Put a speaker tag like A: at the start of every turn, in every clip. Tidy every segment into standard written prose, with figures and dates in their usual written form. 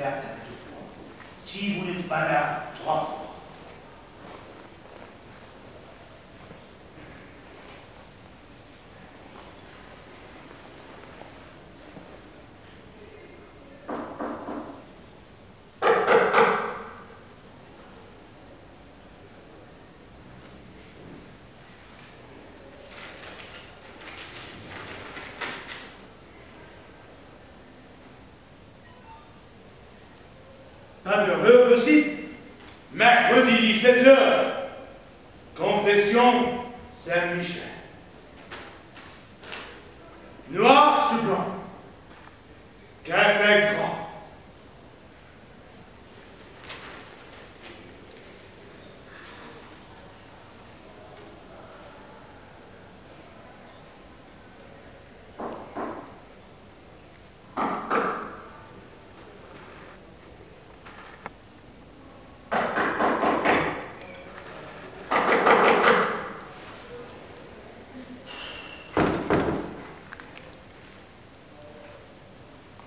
A: faire attaquer de front si vous n'êtes pas là 3 fois.
B: Pas d'heure possible. Mercredi 17h. Confession Saint-Michel. Noir sur blanc. Café grand.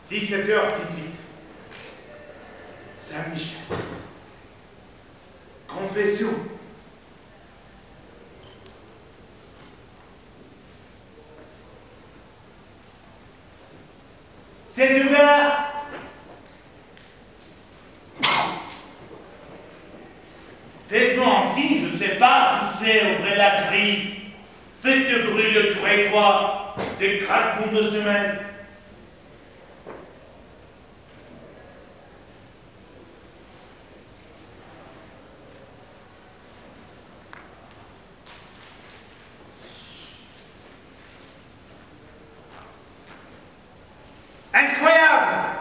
B: « 17h18. Saint-Michel. Confession. C'est ouvert. Faites-moi ainsi, je sais pas, tu sais, ouvrez la grille. Faites de bruit de tout et quoi, des craquements de semaine. Incroyable!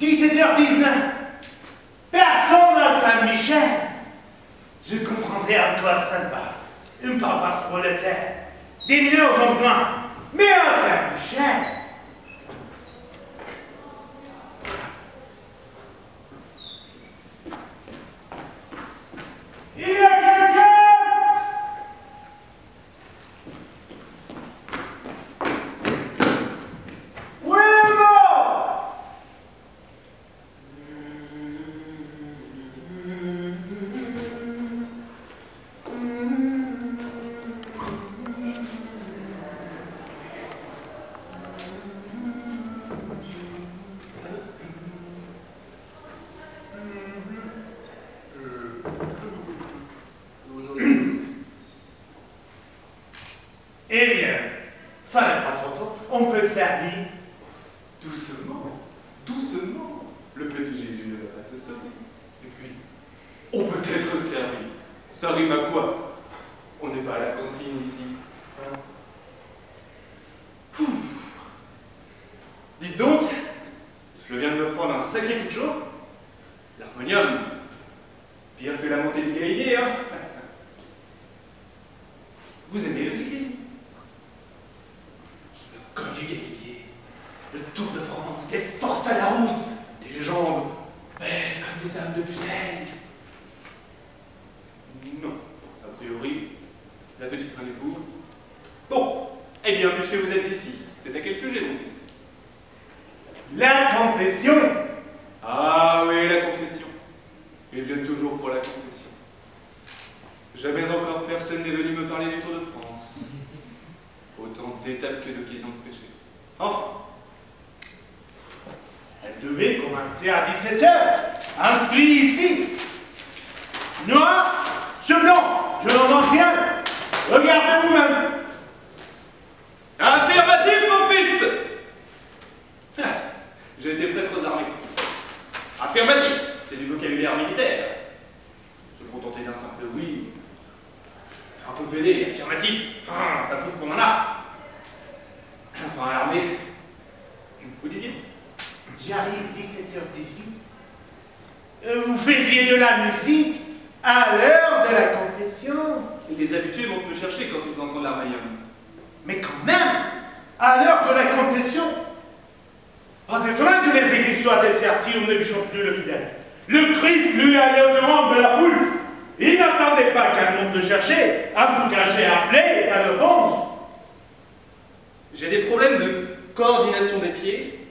B: 17h19. Personne à Saint-Michel. Je comprendrai à quoi ça va. Une paroisse prolétaire. Des mineurs en blanc. Mais à Saint-Michel. Il y a quelqu'un! Eh bien, ça n'est pas trop tôt. On peut servir.
C: Doucement, doucement. Le petit Jésus ne va pas se sauver. Et puis, on peut être servi. Ça rime à quoi? On n'est pas à la cantine ici. Hein? Dites donc, je viens de me prendre un sacré coup de chaud. L'harmonium. Pire que la montée du Galilée, hein? Vous aimez le cyclisme? Le col du Galibier, le Tour de France, les forces à la route, des légendes, belles comme des âmes de pucelle. Non, a priori, la petite rendez-vous. Bon, eh bien, puisque vous êtes ici, c'est à quel sujet, mon fils?
B: La confession.
C: Ah oui, la confession. Ils viennent toujours pour la confession. Jamais encore personne n'est venu me parler du Tour de France. Autant d'étapes que d'occasions de péché. Enfin.
B: Elle devait commencer à 17h. Inscrit ici. Noir sur blanc. Je n'en manque rien. Regardez vous-même.
C: Affirmatif, mon fils. J'ai été prêtre aux armées. Affirmatif, c'est du vocabulaire militaire. Se contenter d'un simple oui. Un peu pédé, affirmatif. Ah, ça prouve qu'on en a. Enfin, à l'armée, vous disiez?
B: J'arrive 17h18. Vous faisiez de la musique à l'heure de la confession.
C: Les habitués montent me chercher quand ils entendent l'harmonium.
B: Mais quand même, à l'heure de la confession, pas étonnant que les églises soient désertes si on ne chante plus le fidèle. Le Christ lui allait au-devant de la foule. Il n'attendait pas qu'un monde le cherchait. En tout cas, j'ai appelé la réponse.
C: J'ai des problèmes de coordination des pieds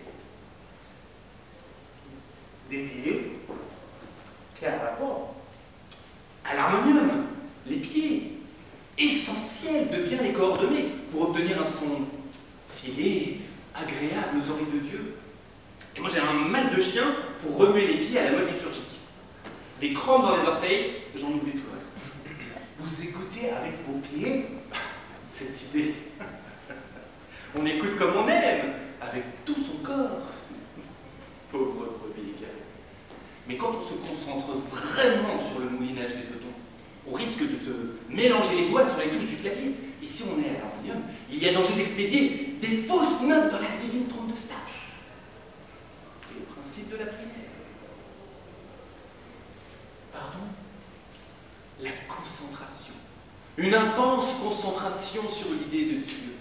C: de Dieu. Et moi j'ai un mal de chien pour remuer les pieds à la mode liturgique. Des crampes dans les orteils, j'en oublie tout le reste.
A: Vous écoutez avec vos pieds?
C: Cette idée. On écoute comme on aime, avec tout son corps. Pauvre brebis égarée. Mais quand on se concentre vraiment sur le moulinage des petons, on risque de se mélanger les doigts sur les touches du clavier. Et si on est à l'harmonium, il y a danger d'expédier des fausses notes dans la divine trompe de Stache. C'est le principe de la prière.
A: Pardon?
C: La concentration. Une intense concentration sur l'idée de Dieu.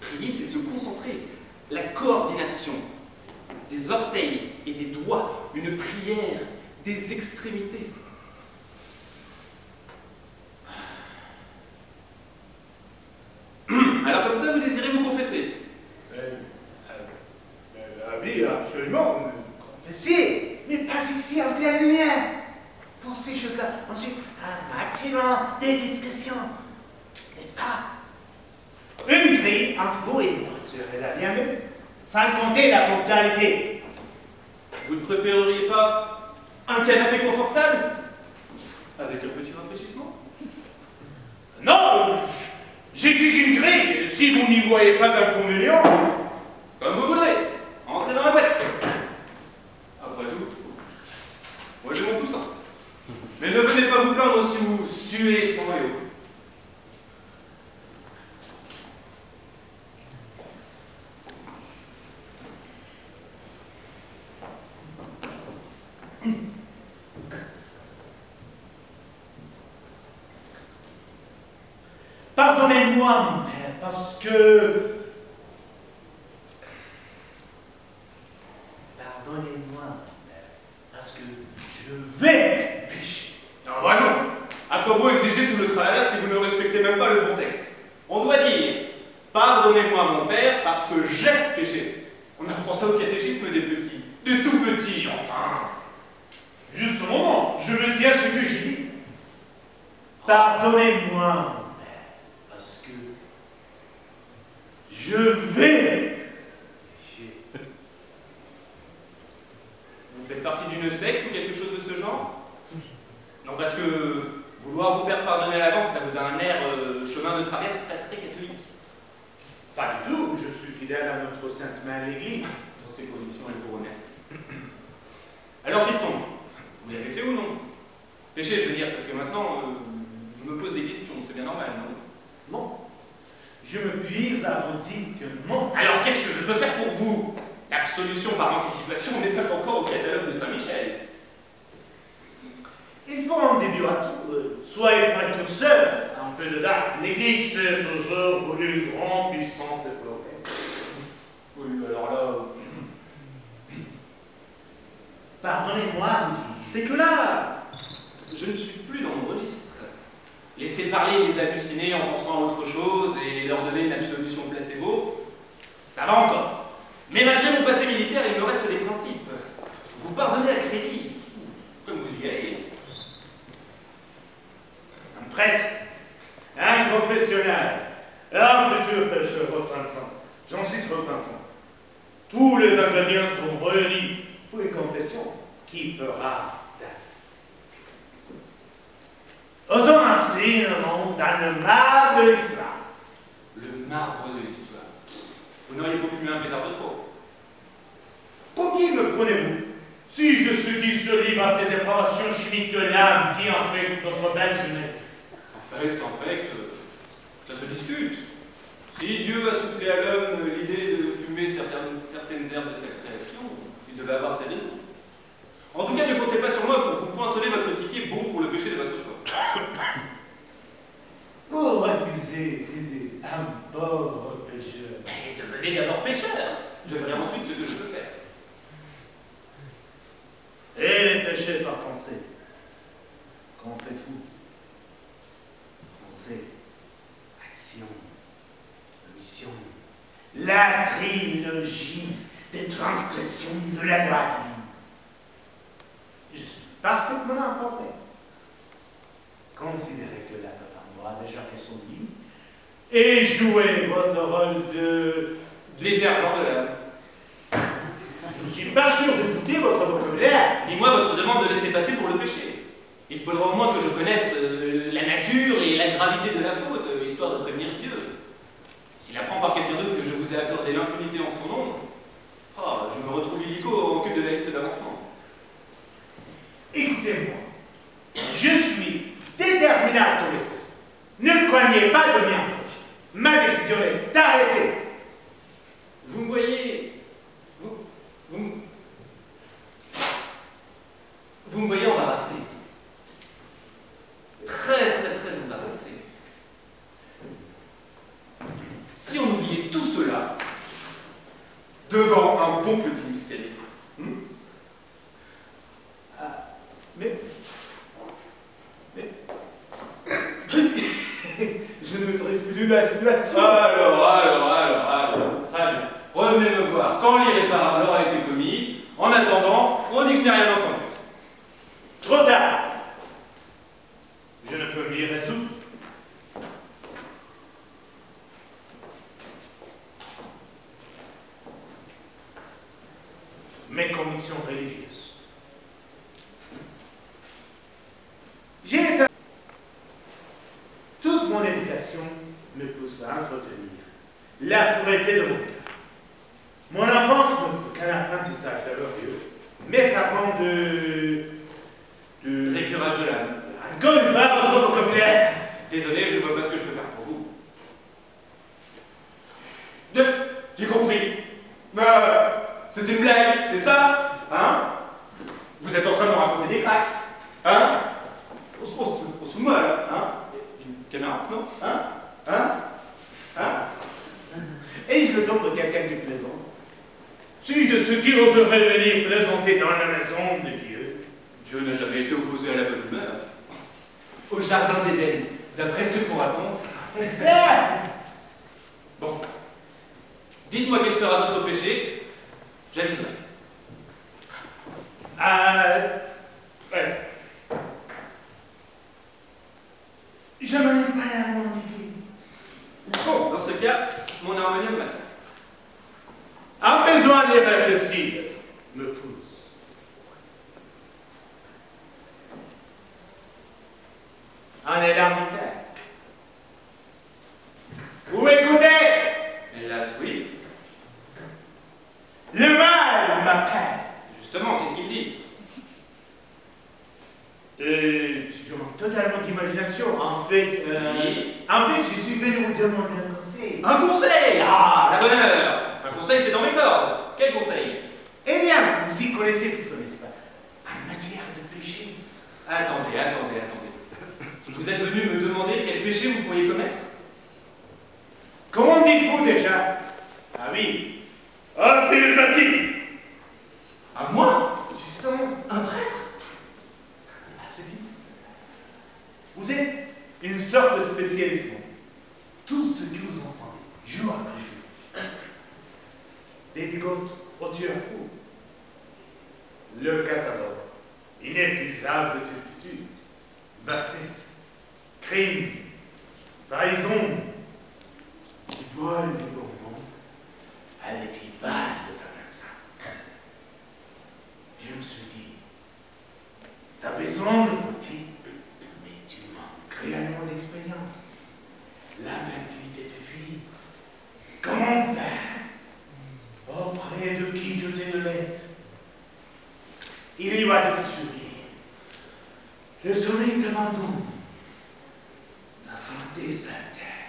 C: Prier, c'est se concentrer. La coordination des orteils et des doigts. Une prière des extrémités. Alors comme ça, vous désirez vous confesser?
B: Oui, absolument.
A: Confessez, mais pas ici en pleine lumière. Pour ces choses-là, ensuite, un maximum de discrétion. N'est-ce pas? Une grille entre vous et moi serait la bienvenue, sans compter la ponctualité.
C: Vous ne préféreriez pas un canapé confortable? Avec un petit rafraîchissement?
B: Non, j'exige une grille, si vous n'y voyez pas d'inconvénient.
C: Comme vous voudrez. Entrez dans la boîte. Après tout, moi j'ai mon coussin. Mais ne venez pas vous plaindre si vous suez sans eau.
A: Pardonnez-moi, mon père, parce que... Pardonnez-moi, mon père, parce que je vais pécher.
C: Ah bah non. À quoi bon exiger tout le tralala si vous ne respectez même pas le contexte? On doit dire « Pardonnez-moi, mon père, parce que j'ai péché ». On apprend ça au catéchisme des petits. Des tout petits, enfin.
B: Juste un moment, je me tiens à ce que j'ai dit.
A: Pardonnez-moi, mon père, parce que je vais pécher.
C: Vous faites partie d'une secte ou quelque chose de ce genre? Non, parce que vouloir vous faire pardonner à l'avance, ça vous a un air chemin de traverse pas très catholique.
B: Pas du tout, je suis fidèle à notre Sainte Mère l'Église.
C: Dans ces conditions, elle vous remercie. Alors, fiston, vous l'avez fait ou non? Péché, je veux dire, parce que maintenant, je me pose des questions, c'est bien normal, non?
A: Non. Je me puis à vous dire que non.
C: Alors, qu'est-ce que je peux faire pour vous? L'absolution par anticipation n'est pas encore au catalogue de Saint-Michel.
A: Il faut un début à tout. Soyez précurseurs. Un peu de dax. L'Église a toujours voulu une grande puissance développée.
C: Oui, alors là...
A: Pardonnez-moi,
C: C'est que là, je ne suis plus dans mon registre. Laisser parler les hallucinés en pensant à autre chose et leur donner une absolution placebo, ça va encore. Mais malgré mon passé militaire, il me reste des principes. Vous pardonnez à crédit, comme vous y allez.
B: Un prêtre, un confessionnal, un futur pécheur repentant. J'en suis repentant. Tous les ingrédients sont réunis pour une confession qui fera date.
A: osons inscrire le monde dans le marbre de l'histoire.
C: Le marbre de l'histoire. Vous n'auriez pas fumé un pétard de trop?
B: Pour qui me prenez-vous? Suis-je de ceux qui se livrent à ces dépravations chimiques de l'âme qui infectent notre belle jeunesse?
C: En fait, ça se discute. Si Dieu a soufflé à l'homme l'idée de fumer certaines herbes de sa création, il devait avoir ses raisons. En tout cas, ne comptez pas sur moi pour vous poinçonner votre ticket bon pour le péché de votre choix.
A: Vous refusez d'aider un pauvre pécheur.
C: Mais devenez d'abord pécheur. Je verrai ensuite ce que je peux faire.
A: Et les péchés par pensée. Qu'en faites-vous? Pensée, action, omission. La trilogie des transgressions de la loi divine. Je suis parfaitement informé. Considérez que la Tata a déjà fait son lit et jouez votre rôle de
C: Détergent de l'âme.
A: Je ne suis pas sûr de goûter votre vocabulaire.
C: Dis-moi votre demande de laisser passer pour le péché. Il faudra au moins que je connaisse la nature et la gravité de la faute, histoire de prévenir Dieu. S'il apprend par quelqu'un d'autre que je vous ai accordé l'impunité en son nom, je me retrouve illico au cul de la liste d'avancement.
A: Écoutez-moi, je suis déterminé à tout laisser. Ne coignez pas de mien. Ma décision est d'arrêter.
C: Vous me voyez... Vous me voyez embarrassé. Très embarrassé. Si on oubliait tout cela devant un bon petit muscadier.
A: Je ne maîtrise plus la situation.
C: Alors, très bien. Revenez me voir quand l'irréparable aura été commis. En attendant, on dit que je n'ai rien entendu.
A: Trop tard. Je ne peux m'y résoudre. Mes convictions religieuses. J'ai été... Toute mon éducation me pousse à entretenir la pureté de mon cœur. Mon enfance ne fut qu'un apprentissage laborieux, mais frappant de
C: Récurage de l'âme.
A: Encore une fois, votre vocabulaire.
C: Désolé, je ne vois pas ce que je peux faire pour vous. J'ai compris. C'est une blague, c'est ça? Hein? Vous êtes en train de me raconter des cracks? Hein? On se fout de moi, là, hein? Une caméra, non?
A: Ai-je le don de quelqu'un qui plaisante? Suis-je de ceux qui oseraient venir plaisanter dans la maison de Dieu?
C: Dieu n'a jamais été opposé à la bonne humeur. Au jardin d'Éden, d'après ce qu'on raconte. Bon. Dites-moi quel sera votre péché, j'aviserai.
A: Ouais. Je n'en ai pas la moindre idée.
C: Bon, dans ce cas, mon harmonium m'attend.
A: Un besoin irrépressible me pousse. Un élan vital. Vous m'écoutez?
C: Hélas, oui.
A: Le mal m'appelle.
C: Justement, qu'est-ce qu'il dit?
A: Je manque totalement d'imagination. En fait, je suis venu vous demander un conseil.
C: Un conseil? Ah, la bonne heure. Un conseil, c'est dans mes cordes. Quel conseil?
A: Eh bien, vous y connaissez plutôt, n'est-ce pas? En matière de péché.
C: Attendez. Vous êtes venu me demander quel péché vous pourriez commettre?
A: Comment dites-vous déjà? Ah oui. Affirmatif.
C: À moi?
A: Justement.
C: Un prêtre?
A: À ce type. Vous êtes une sorte de spécialiste. Tout ce que vous entendez, jour après jour. Des bigotes au tueur fou. Le catalogue inépuisable de turpitude, bassesse, crime, trahison, vol de bonbons à l'équipage de Faminsa. Je me suis dit, t'as besoin de voter, mais tu manques réellement d'expérience. L'amertume te fuit. Comment faire? Auprès de qui jeter de l'aide? Il y va de t'assurer. Le sommeil t'abandonne. Ta santé s'altère.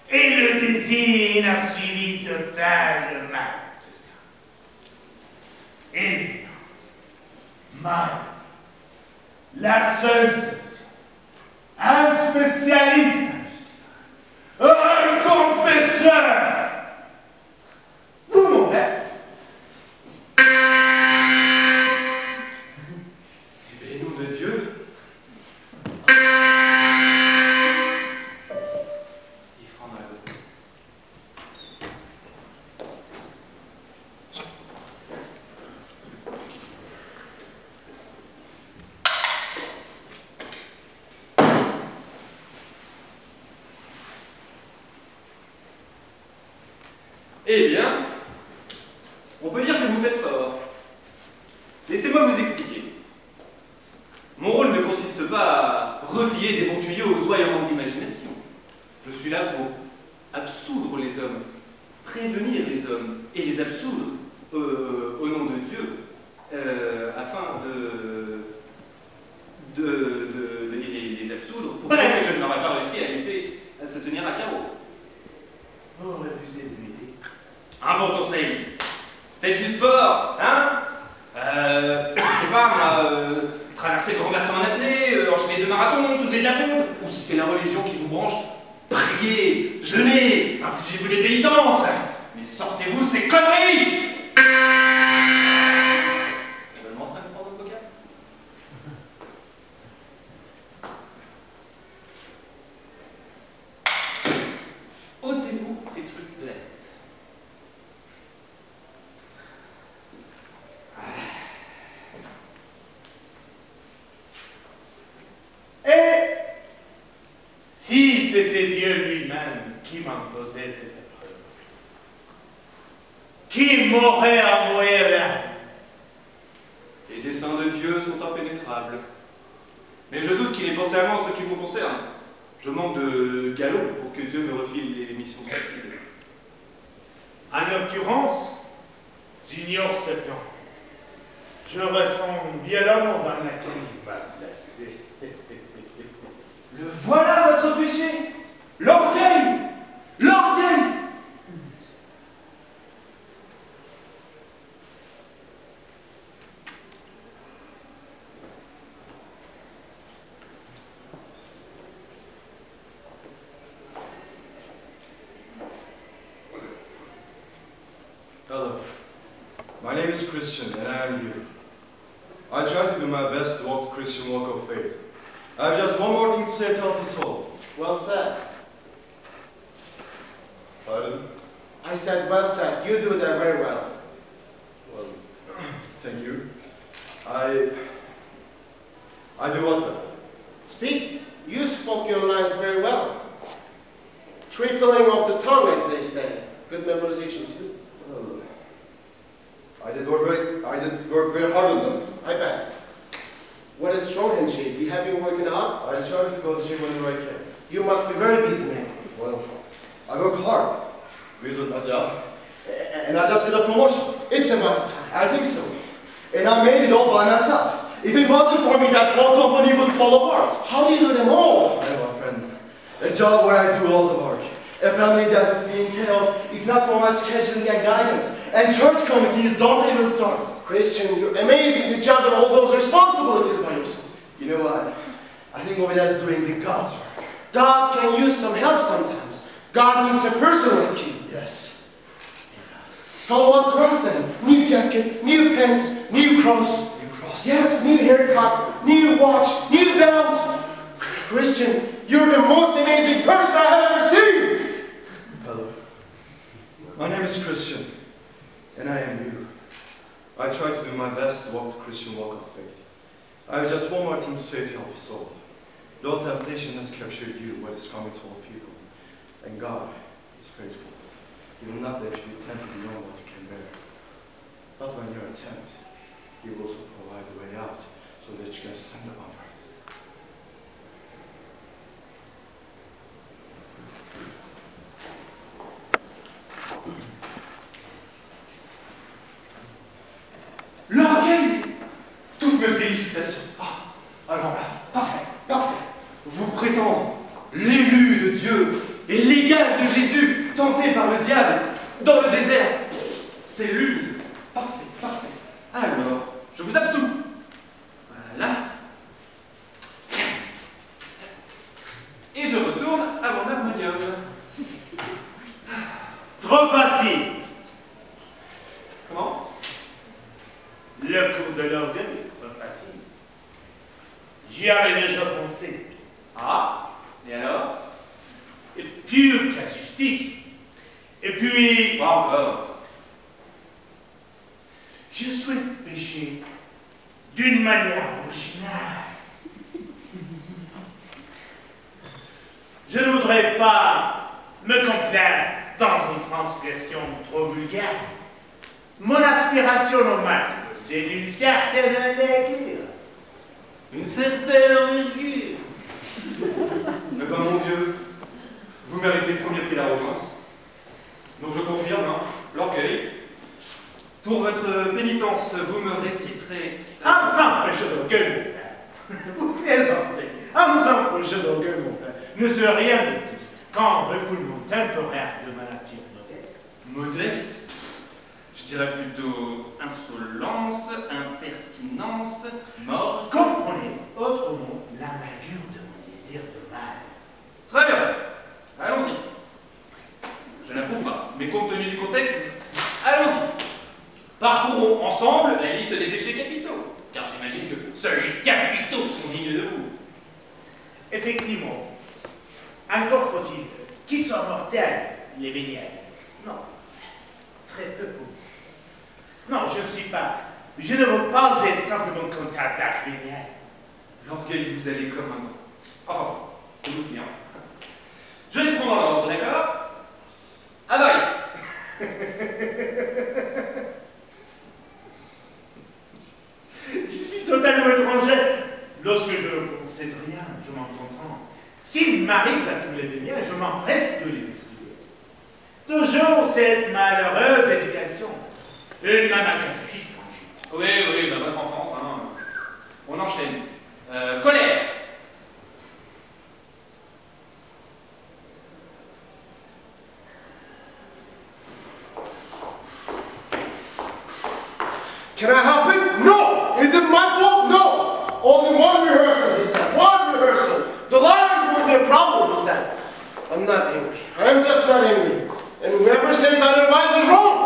A: Et le désir n'a suivi de faire le mal de ça. Évidence. Mal. La seule solution. Un spécialiste. Un confesseur. Vous, mon père.
C: Eh nom de Dieu. Il francs dans la botte. Eh bien, On peut dire que vous faites fort. Laissez-moi vous expliquer. Mon rôle ne consiste pas à refiler des bons tuyaux aux oies en manque d'imagination. Je suis là pour absoudre les hommes, prévenir les hommes et les absoudre au nom de Dieu, afin de les absoudre pour que je ne n'aurais pas réussi à laisser à se tenir à carreau.
A: Vous refusez de m'aider.
C: Un bon conseil. Faites du sport, hein? Je sais pas, moi, traverser le grand bassin en apnée, enchaîner 2 marathons, sauter de la fonte, ou si c'est la religion qui vous branche, priez, jeûnez, infligez-vous des pénitences. Mais sortez-vous ces conneries! Seulement 5 francs de coca. Ôtez-vous ces trucs de la tête.
B: Et si c'était Dieu lui-même qui m'imposait cette épreuve, qui m'aurait envoyé là?
C: Les desseins de Dieu sont impénétrables. Mais je doute qu'il ait pensé à moi en ce qui vous concerne. Je manque de galon pour que Dieu me refile les missions suicides.
B: En l'occurrence, j'ignore ce plan. Je ressens violemment dans laquelle il m'a placé.
C: Le voilà votre péché! L'orgueil! L'orgueil!
D: Hello. My name is Christian and I am here. I try to do my best to walk the Christian walk of faith. I have just one more thing to say to help us all.
E: Well said.
D: Pardon?
E: I said well said. You do that very well.
D: Well, thank you. I do what well?
E: Speak. You spoke your lines very well. Tripling of the tongue, as they say. Good memorization too.
D: Well, I did work very hard on them.
E: I bet. What is Stonehenge? You have been working out?
D: I try to go to gym whenever I can.
E: You must be very busy, man.
D: Well, I work hard. With my job. And I just got a promotion.
E: It's about time.
D: I think so. And I made it all by myself. If it wasn't for me, that whole company would fall apart.
E: How do you do them all?
D: I have a friend. A job where I do all the work. A family that would be in chaos if not for my scheduling and guidance. And church committees don't even start.
E: Christian, you're amazing to juggle all those responsibilities by yourself.
D: You know what? I think of it as doing the God's work.
E: God can use some help sometimes. God needs a person like you.
D: Yes.
E: So what trust then? New jacket, new pants, new cross.
D: New cross.
E: Yes, new haircut, new watch, new belt. Christian, you're the most amazing person I have ever seen.
D: Hello. My name is Christian, and I am you. I try to do my best to walk the Christian walk of faith. I have just one more thing to say to help us all. Though temptation has captured you, what is coming to all people, and God is faithful. He will not let you be tempted beyond what you can bear. But when you are tempted, He will also provide the way out so that you can stand upon it.
B: L'orgueil! Toutes mes félicitations. Ah, alors là, parfait, parfait.
C: Vous prétendre l'élu de Dieu et l'égal de Jésus, tenté par le diable dans le désert, c'est l'une. Parfait, parfait. Alors, je vous absous. Voilà. Et je retourne à mon harmonium.
B: Trop facile.
C: Comment?
B: Le cours de l'orgueil est trop facile. J'y avais déjà pensé.
C: Ah, et alors?
B: Et pure casuistique. Et puis,
C: Pas encore.
B: je souhaite pécher d'une manière originale. Je ne voudrais pas me complaire dans une transgression trop vulgaire.
A: Mon aspiration normale, c'est d'une certaine envergure. Une certaine envergure.
C: Mais comme mon vieux, vous méritez le premier prix d'arrogance. Donc je confirme, hein, l'orgueil. Pour votre pénitence, vous me réciterez...
A: Ensemble, jeu d'orgueil, mon père. Vous plaisantez. Ensemble, jeu d'orgueil, mon père. Ne serait rien de plus qu'en refoulement temporaire de ma nature modeste.
C: Modeste? Je dirais plutôt insolence, impertinence, mort.
A: Comprenez autrement l'amertume de mon désir de mal.
C: Très bien. Allons-y. Je n'approuve pas, mais compte tenu du contexte, allons-y. Parcourons ensemble la liste des péchés capitaux, car j'imagine que seuls les capitaux sont dignes de vous.
A: Effectivement, encore faut-il qu'ils soient mortels, les véniels. Non, très peu pour vous. Non, je ne suis pas. Je ne veux pas être simplement comptable d'actes véniels.
C: L'orgueil vous allez comme un grand. Enfin, c'est vous qui, hein. Je les prends dans l'ordre, d'accord? Avarice.
A: Je suis totalement étranger. Lorsque je ne possède rien, je m'en contente. S'il m'arrive à tous les véniels, je m'empresse de les distribuer. Toujours cette malheureuse éducation. Une maman catéchiste quand
C: Oui, oui, bah, votre enfance, hein. On enchaîne. Colère.
E: Can I help it? No! Is it my fault? No! Only one rehearsal, he said. One rehearsal. The lines won't be a problem, he said. I'm not angry. I'm just not angry. And whoever says otherwise is wrong.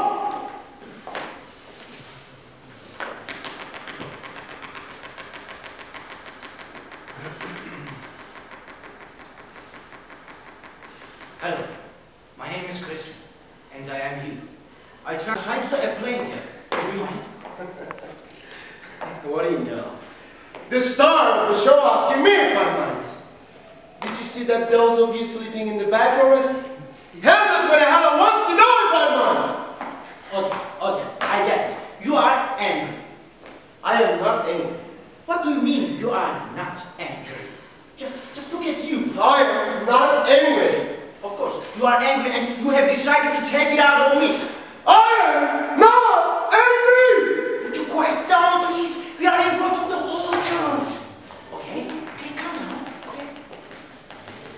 F: Hello, my name is Christian, and I am you. I tried to airplane here. Do you mind?
E: What do you know? The star of the show asking me if I mind. Did you see that those of you sleeping in the back already? Hamlet when hell wants to know if I mind.
F: Okay, I get it. You are angry.
E: I am not angry.
F: What do you mean you are not angry? Just look at you.
E: I am not angry.
F: Of course, you are angry and you have decided to take it out on me.
E: I am not angry!
F: Would you quiet down, please? We are in front of the whole church. Okay, calm down, okay?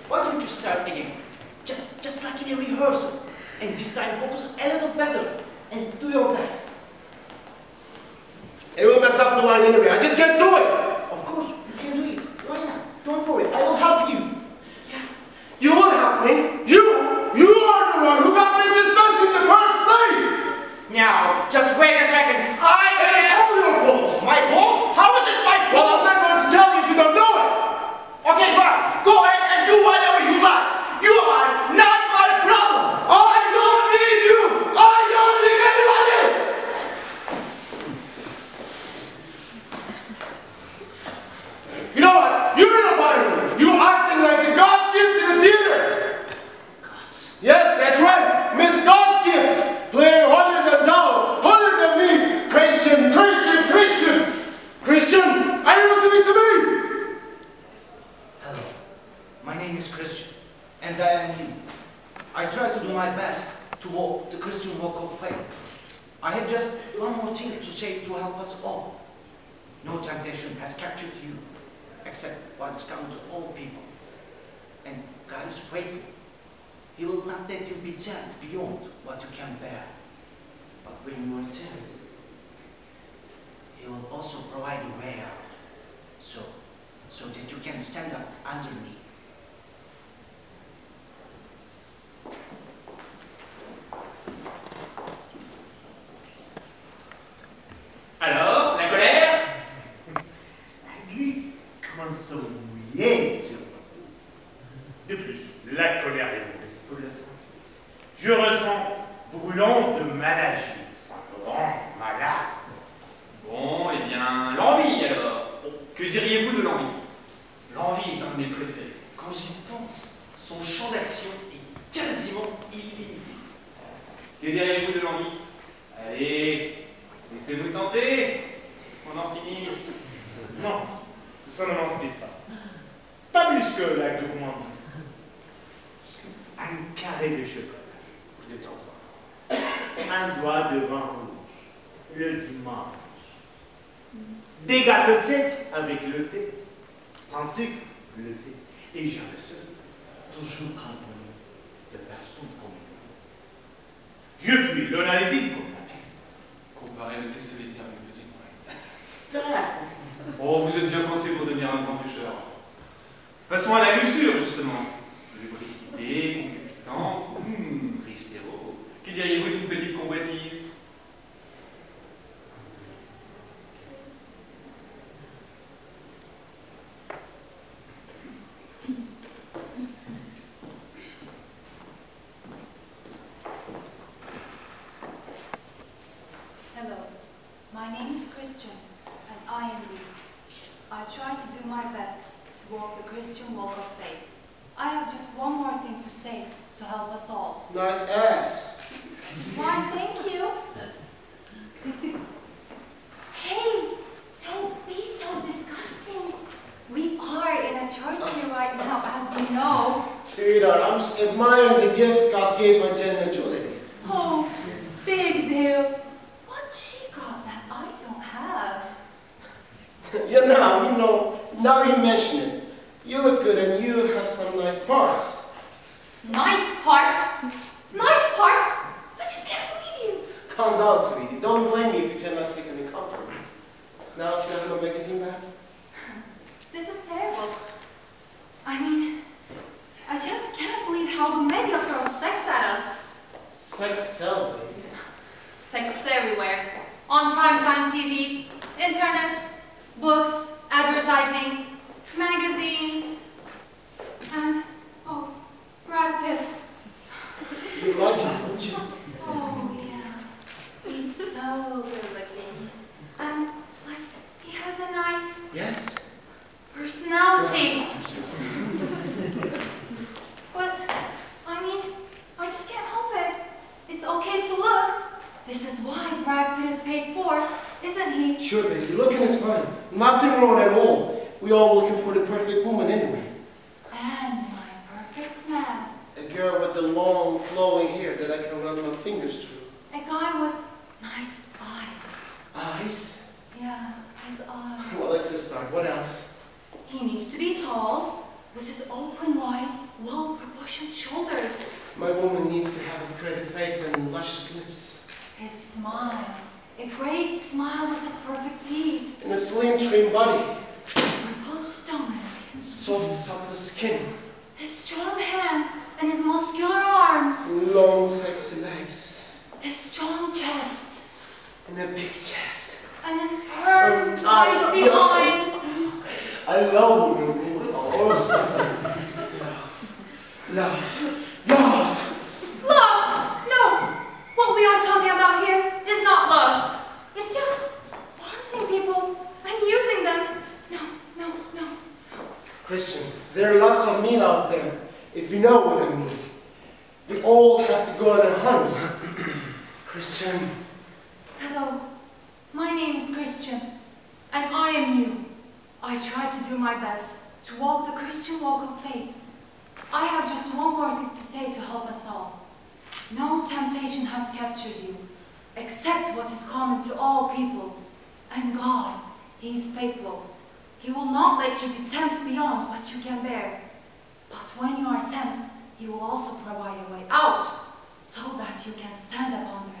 F: Why don't you start again? Just like in a rehearsal. And this time focus a little better. And do your best.
E: It will mess up the line anyway. I just can't do it.
F: Of course, you can do it. Why not? Don't worry, I will help you. Yeah.
E: You will help me. You are the one who got me in this mess in the first place.
F: Now, just wait a second.
E: It's all your fault.
F: My fault? How is it my
E: Well, I'm
F: fault?
E: not going to tell you if you don't know it.
F: Okay, fine. Go ahead and do whatever you like. You are not my problem.
E: I don't need you. I don't need anybody. You know what? You're not buying me. You're acting like the God's gift in the theater.
F: God's.
E: Yes, that's right. Miss God's gift. Playing harder than thou, harder than me. Christian, Christian, Christian. Christian, are you listening to me?
F: Hello. My name is Christian, and I am you. I try to do my best to walk the Christian walk of faith. I have just one more thing to say to help us all. No temptation has captured you, except what's come to all people. And God is faithful. He will not let you be tempted beyond what you can bear. But when you are tempted, He will also provide a way out, so that you can stand up under me.
C: Alors, la colère?
A: La glisse commence à mouiller sur moi. De plus, la colère est mauvaise pour le sang. Je ressens brûlant de maladie. Ça me rend malade.
C: Bon, eh bien, l'envie alors. Que diriez-vous de l'envie? L'envie est un de mes préférés. vous tenter qu'on en finisse?
B: Non, ça ne m'inspire pas. Pas plus que la gourmandise. Un carré de chocolat, de temps en temps. Un doigt de vin rouge, le dimanche. Des gâteaux secs avec le thé. Sans sucre, le thé. Et jamais seul. Toujours accompagné de personnes comme vous. Je puis l'analyser comme la peste.
C: Comparer le thé solitaire avec une petite moelle. Oh, vous êtes bien pensé pour devenir un grand pêcheur. Passons à la luxure, justement. Lubricité, concupiscence, riche terreau. Que diriez-vous d'une petite convoitise?
G: Hello, my name is Christian, and I am weak. I try to do my best to walk the Christian walk of faith. I have just one more thing to say to help us all.
E: Nice ass.
G: Why, thank you. Hey, don't be so disgusting. We are in a church here right now, as you know.
E: Sweetheart, I'm just admiring the gifts God gave Angelina Jolie.
G: Oh, big deal. What she got that I don't have?
E: Yeah, now you mention it. You look good and you have some nice parts.
G: Nice parts? Nice parts? I just can't believe you.
E: Calm down, sweetie. Don't blame me if you cannot take any compliments. Now can I have my magazine back?
G: This is terrible. I mean, I just can't believe how the media throws sex at us.
E: Sex sells, baby.
G: Sex is everywhere. On primetime TV, internet, books, advertising, magazines, and, oh, Brad Pitt.
E: You like him, don't you?
G: Oh, yeah. He's so good looking. And, like, he has a nice
E: Yes?
G: personality. But, I mean, I just can't help it. It's okay to look. This is why Brad Pitt is paid for, isn't he?
E: Sure, baby. Looking is fine. Nothing wrong at all. We all looking for the perfect woman anyway.
G: And my perfect man.
E: A girl with the long, flowing hair that I can run my fingers through.
G: A guy with nice eyes.
E: Eyes?
G: Yeah, his eyes.
E: Well, let's just start. What else?
G: He needs to be tall, with his open, wide, well-proportioned shoulders.
E: My woman needs to have a pretty face and luscious lips.
G: His smile. A great smile with his perfect teeth.
E: And a slim, trim body.
G: Purple stomach.
E: Soft, supple skin.
G: His strong hands and his muscular arms.
E: Long, sexy legs.
G: His strong chest.
E: And a big chest.
G: And his firm,
E: So
G: tight
E: tight
G: behind.
E: I love when women are all sexy. Love.
G: Love! No! What we are talking about here is not love. It's just wanting people and using them. No.
E: Christian, there are lots of meat out there, if you know what I mean. We all have to go on a hunt. Christian.
G: Hello, my name is Christian, and I am you. I try to do my best to walk the Christian walk of faith. I have just one more thing to say to help us all. No temptation has captured you, except what is common to all people. And God, He is faithful. He will not let you be tempted beyond what you can bear. But when you are tempted, He will also provide a way out, so that you can stand up under it.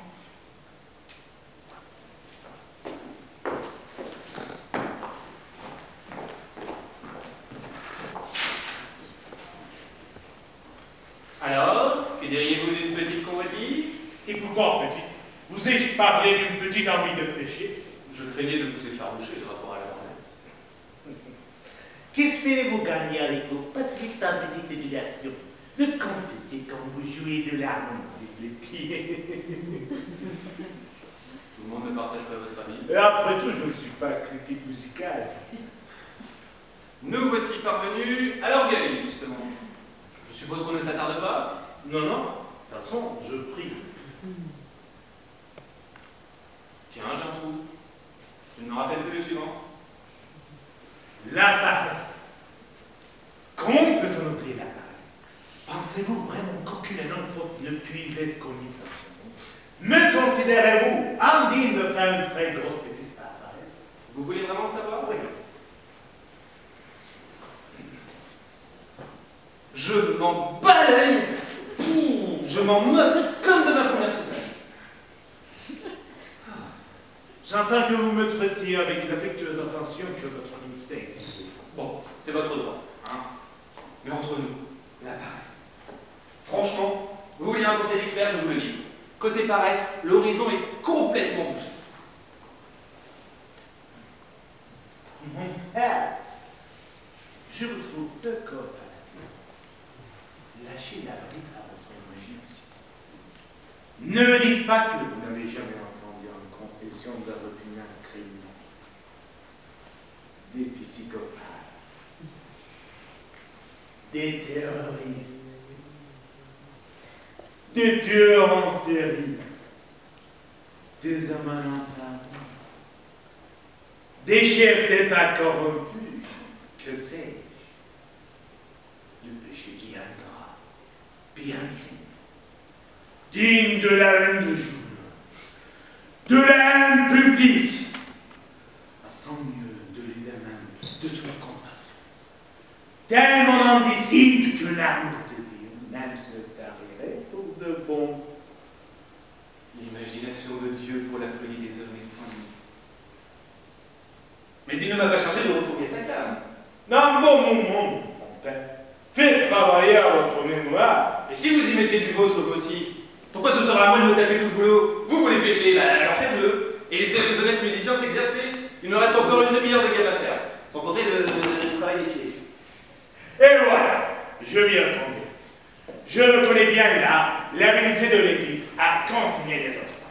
C: Alors, que diriez-vous d'une petite convoitise?
B: Et pourquoi petite? Vous ai-je parlé d'une petite envie de pêcher?
C: Je craignais de vous effaroucher de rapport à la branlette.
A: Qu'espérez-vous gagner avec vos petites éducations? De confesser quand vous jouez de l'harmonie avec les pieds.
C: Tout le monde ne partage pas votre avis.
B: Et après tout, je ne suis pas critique musical.
C: Nous voici parvenus à l'orgueil, justement. Je suppose qu'on ne s'attarde pas?
B: Non, de toute façon, je prie.
C: Tiens, j'avoue. Je ne me rappelle plus le suivant.
A: La paresse. Comment peut-on oublier la paresse? Pensez-vous vraiment qu'aucune autre faute ne puisse être commise à ce monde? Me considérez-vous indigne de faire une très grosse bêtise par paresse?
C: Vous voulez vraiment le savoir?
A: Oui.
C: Je m'en bats l'œil. Je m'en moque comme de ma première semaine.
A: J'entends que vous me traitiez avec l'affectueuse attention que votre ministère exige.
C: Bon, c'est votre droit, hein. Mais entre nous, la paresse. Franchement, vous voulez un conseil d'expert, je vous le dis. Côté paresse, l'horizon est complètement bouché.
A: Mon père, je vous trouve peu coopératif. Lâchez la bride à votre imagination. Ne me dites pas que vous n'avez jamais entendu une confession d'un opinion criminel. Des psychopathes, des terroristes, des tueurs en série, des hommes infâmes, des chefs d'État corrompus, que sais-je? Du péché bien gras, bien simple, digne de la haine de jour, de la haine publique, à cent mieux de lui-même, de toute compassion, tellement indicible que l'amour de Dieu même se tarirait pour de bon.
C: L'imagination de Dieu pour la folie des hommes est sans limite. Mais il ne m'a pas chargé de refourguer sa came.
A: Non, mon père, faites travailler à votre mémoire.
C: Et si vous y mettiez du vôtre, vous aussi, pourquoi ce sera à moi de me taper tout le boulot? Vous voulez pêcher, bah alors faites-le. Et laissez les honnêtes musiciens s'exercer. Il me reste encore une demi-heure de gamme à faire, sans compter le travail des pieds.
A: Et voilà, je m'y attendais. Je reconnais bien là l'habilité de l'Église à continuer les obstacles.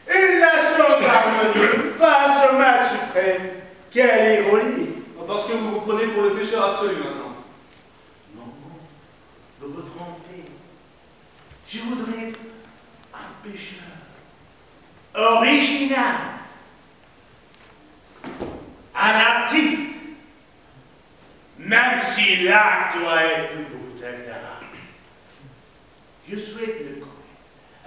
A: Une nation harmonieuse face au mal suprême. Quelle ironie!
C: Parce que vous vous prenez pour le pécheur absolu maintenant.
A: Non, vous vous trompez. Je voudrais être un pécheur original, un artiste, même si l'acte doit être de bouteille d'art. Je souhaite le connaître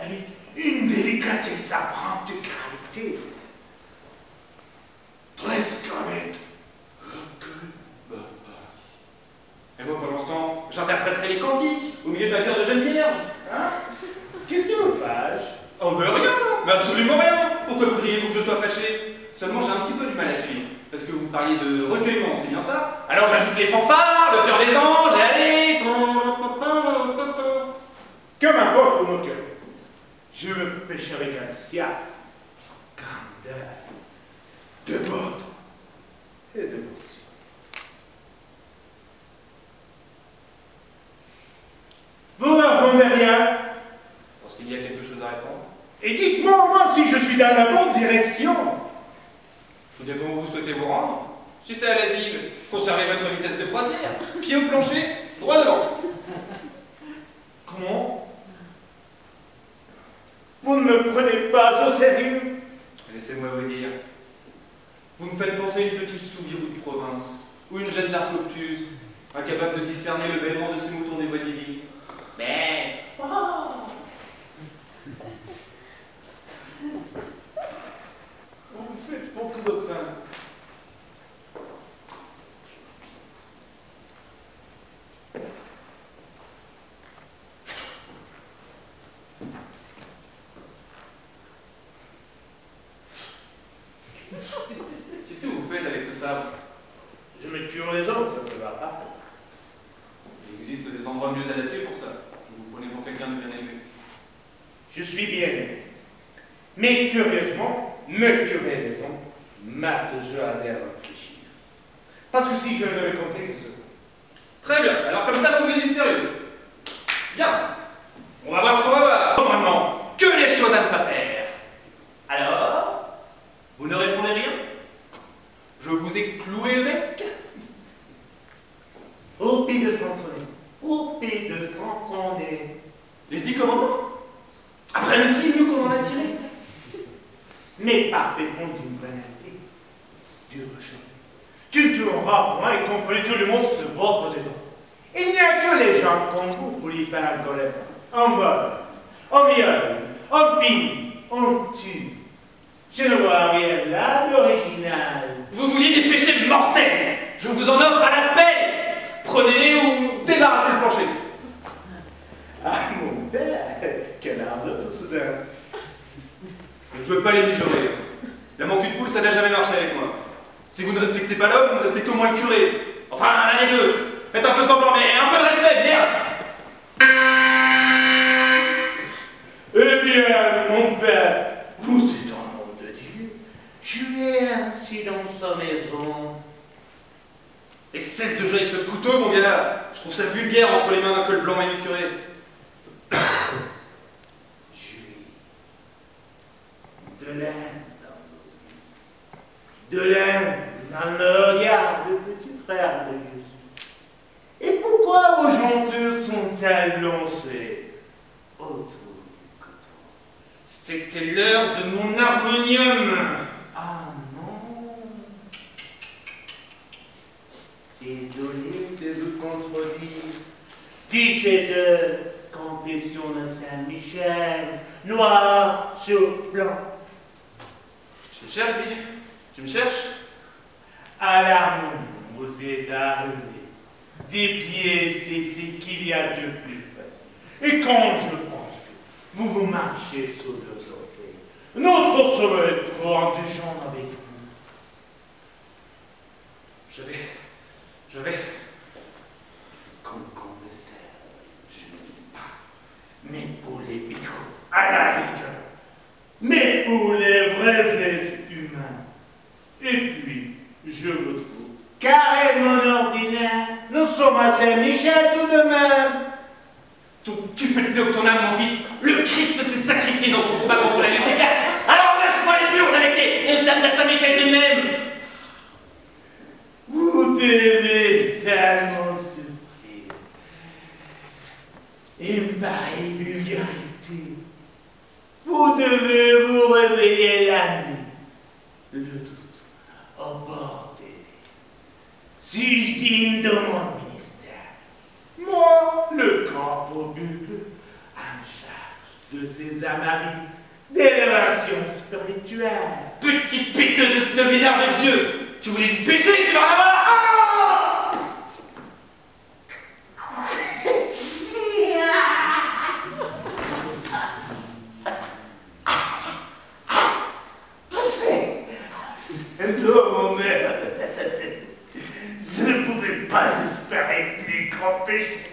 A: avec une délicatesse apparente de gravité, presque avec
C: et moi, pendant ce temps, j'interpréterai les cantiques au milieu d'un chœur de jeunes vierges. Hein?
A: Qu'est-ce qui me fâche?
C: Oh, mais rien! Mais absolument rien! Pourquoi voudriez-vous que je sois fâché? Seulement, j'ai un petit peu du mal à suivre. Parce que vous parliez de recueillement, c'est bien ça? Alors j'ajoute les fanfares, le chœur des anges, et allez!
A: Que m'importe pour mon cœur. Je veux pêcher avec enthousiasme, grandeur, débordement et dévotion. Vous ne répondez rien.
C: Parce qu'il y a quelque chose à répondre.
A: Et dites-moi moi si je suis dans la bonne direction.
C: Tout dépend où vous souhaitez vous rendre. Si c'est à l'asile, conservez votre vitesse de croisière. Pied au plancher, droit devant.
A: Comment? Vous ne me prenez pas au sérieux?
C: Laissez-moi vous dire. Vous me faites penser à une petite Souvirou de province, ou une Jeanne d'Arc obtuse, incapable de discerner le bêlement de ces moutons des bois divines. Mais... Oh.
A: Vous faites beaucoup de pain.
C: Qu'est-ce que vous faites avec ce sabre?
A: Je me cure les os, ça se va pas.
C: Il existe des endroits mieux adaptés pour ça. Vous vous prenez pour quelqu'un de bien élevé.
A: Je suis bien aimé. Mais curieusement, me curer les os m'a toujours aidé à réfléchir. Parce que si je ne racontais que ça.
C: Très bien, alors comme ça vous voulez du sérieux. Bien, on va voir ce qu'on va voir. Normalement, que les choses à ne pas faire. Alors, vous ne répondez rien? Je vous ai cloué le bec?
A: Au pied de Sansonnet. Au pied de Sansonnet.
C: Les 10 commandements? Après le film qu'on en a tiré?
A: Mais parfaitement d'une banalité. Dieu me chauffe. Tu ne tourneras point et comprenez tout le monde se vautre dedans. Il n'y a que les gens comme vous pour y faire encore les passes. En bol, en viol, en pine, en tue. Je ne vois rien là d'original.
C: Vous vouliez des péchés mortels. Je vous en offre à la paix. Prenez-les ou débarrassez le plancher.
A: Ah, mon père, quel ardeur tout soudain.
D: Ne jouez pas les mijaurés. La manque de poule, ça n'a jamais marché avec moi. Si vous ne respectez pas l'homme, respectez au moins le curé.
C: Enfin, l'un des deux. Faites un peu semblant, mais un peu de respect, merde.
A: Eh bien, mon père, vous êtes un homme de Dieu. Je vais ainsi dans sa maison.
D: Et cesse de jouer avec ce couteau, mon gars. Je trouve ça vulgaire entre les mains d'un col blanc manucuré.
A: Julie, de l'aime dans nos yeux, de l'aime dans le regard de petit frère de Jésus. Et pourquoi vos jointures sont-elles blanchées autour du couteau?
C: C'était l'heure de mon harmonium.
A: Ah non. Désolé de vous contredire. 17h, confession de Saint-Michel, noir sur blanc.
C: Tu me cherches, dis? Tu me cherches?
A: À l'harmonie, vous êtes arrivé. Des pieds, c'est ce qu'il y a de plus facile. Et quand je pense que vous marchez sur deux orteils, notre sauveur est trop indulgent avec vous.
C: Je vais.
A: Comme commissaire, je ne dis pas. Mais pour les bigots, à la rigueur. Mais pour les vrais êtres humains. Et puis, je vous trouve carrément ordinaire. Nous sommes à Saint-Michel tout de même.
C: Tu peux te plus que ton âme, mon fils. Le Christ s'est sacrifié dans son combat contre la lutte des classes. Alors lâche-moi les purs avec tes saints à Saint-Michel de même.
A: Vous devez tellement souffrir. Et pareille vulgarité. Vous devez vous réveiller la nuit. Le doute au bord des lits. Suis-je digne de mon ministère? Moi, le corps bugle, en charge de ces amarites d'élévation spirituelle.
C: Petit péteux de snobinard de Dieu. Tu voulais du péché, tu vas en avoir.
A: C'est mon mère. Je ne pouvais pas espérer plus grand péché.